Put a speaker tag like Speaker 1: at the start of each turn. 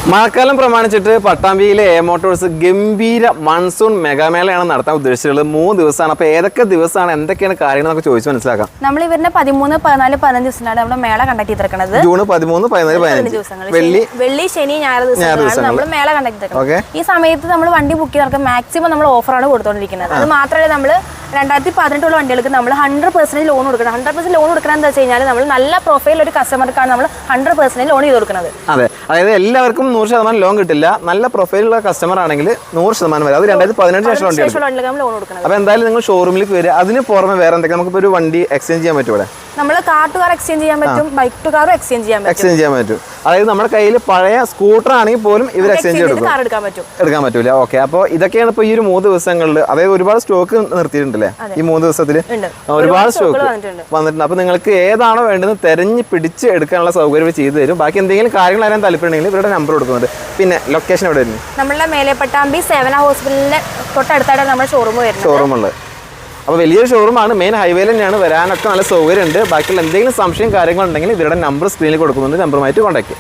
Speaker 1: മഴക്കാലം പ്രമാണിച്ചിട്ട് പട്ടാമ്പിയിലെ A Motors ഗംഭീര monsoon മെഗാമേളയാണ് നടത്താൻ ഉദ്ദേശിച്ചുള്ളത്. 3 ദിവസമാണ്. അപ്പോൾ ഏതൊക്കെ ദിവസമാണ്, എന്തൊക്കെയാണ് കാര്യങ്ങൾ നമുക്ക് ചോദിച്ച് മനസ്സിലാക്കാം.
Speaker 2: നമ്മൾ ഇവരുടെ 13, 14, 15 ദിവസമാണ് നമ്മുടെ മേള കണ്ടക്ട് ചെയ്തിരിക്കുന്നത്.
Speaker 1: ജൂൺ 13, 14, 15
Speaker 2: ദിവസങ്ങൾ, വെള്ളി, ശനി, ഞായർ ദിവസങ്ങളാണ് നമ്മൾ മേള കണ്ടക്ട് ചെയ്തിരിക്കുന്നത്. ഈ സമയത്ത് നമ്മൾ വണ്ടി ബുക്ക് ചെയ്തവർക്ക് മാക്സിമം നമ്മൾ ഓഫറാണ് കൊടുത്തുകൊണ്ടിരിക്കുന്നത്. അത് മാത്രമല്ല, നമ്മൾ 2018 വണ്ടികൾക്ക് നമ്മൾ 100% ലോൺ കൊടുക്കണം. 100% ലോൺ കൊടുക്കണം എന്താ വെച്ച് കഴിഞ്ഞാൽ നമ്മൾ നല്ല പ്രൊഫൈൽ ഒരു കസ്റ്റമർക്കാണ് നമ്മൾ 100% ലോൺ ചെയ്ത് കൊടുക്കുന്നത്.
Speaker 1: അതെ, അതായത് എല്ലാവർക്കും 100% ലോൺ കിട്ടില്ല. നല്ല പ്രൊഫൈലുള്ള കസ്റ്റമർ ആണെങ്കിൽ 100% വരെ. അത് 2018 ശേഷം വണ്ടി
Speaker 2: ലോൺ കൊടുക്കുന്നത്.
Speaker 1: അപ്പോൾ എന്തായാലും നിങ്ങൾ ഷോറൂമിലേക്ക് വരിക. അതിന് പുറമെ വേറെ എന്തൊക്കെ നമുക്കിപ്പോൾ ഒരു വണ്ടി എക്സ്ചേഞ്ച് ചെയ്യാൻ പറ്റും? ഇവിടെ
Speaker 2: നമ്മൾ കാർ ടു കാർ എക്സ്ചേഞ്ച് ചെയ്യാൻ പറ്റും, ബൈക്ക് ടു കാറും എക്സ്ചേഞ്ച് ചെയ്യാൻ പറ്റും.
Speaker 1: അതായത് നമ്മുടെ കയ്യിൽ പഴയ സ്കൂട്ടർ ആണെങ്കിൽ പോലും ഇവർ എക്സ്ചേഞ്ച് എടുക്കാൻ പറ്റൂല. ഓക്കെ, അപ്പോൾ ഇതൊക്കെയാണ് ഇപ്പോൾ ഈ ഒരു 3 ദിവസങ്ങളിൽ. അതായത് ഒരുപാട് സ്റ്റോക്ക് നിർത്തിയിട്ടുണ്ടല്ലേ ഈ 3 ദിവസത്തിൽ? ഒരുപാട് സ്റ്റോക്ക് വന്നിട്ടുണ്ട്. അപ്പോൾ നിങ്ങൾക്ക് ഏതാണോ വേണ്ടത് തെരഞ്ഞ് പിടിച്ച് എടുക്കാനുള്ള സൗകര്യം ചെയ്തു തരും. ബാക്കി എന്തെങ്കിലും കാര്യങ്ങൾ അറിയാൻ താല്പര്യമുണ്ടെങ്കിൽ ഇവരുടെ നമ്പർ കൊടുക്കുന്നുണ്ട്. പിന്നെ ലൊക്കേഷൻ എവിടെ വരുന്നത്?
Speaker 2: നമ്മളുടെ മേലെപ്പട്ടാമ്പി സേവന ഹോസ്പിറ്റലിന്റെ തൊട്ടടുത്തായിട്ട് നമ്മുടെ ഷോറൂമുള്ളത്.
Speaker 1: അപ്പോൾ വലിയൊരു ഷോറൂമാണ്, മെയിൻ ഹൈവേയിൽ തന്നെയാണ്. വരാനൊക്കെ നല്ല സൗകര്യമുണ്ട്. ബാക്കിയുള്ള എന്തെങ്കിലും സംശയം കാര്യങ്ങളുണ്ടെങ്കിൽ ഇവരുടെ നമ്പർ സ്ക്രീനിൽ കൊടുക്കുന്നുണ്ട്. നമ്പറുമായിട്ട് കോൺടാക്ട്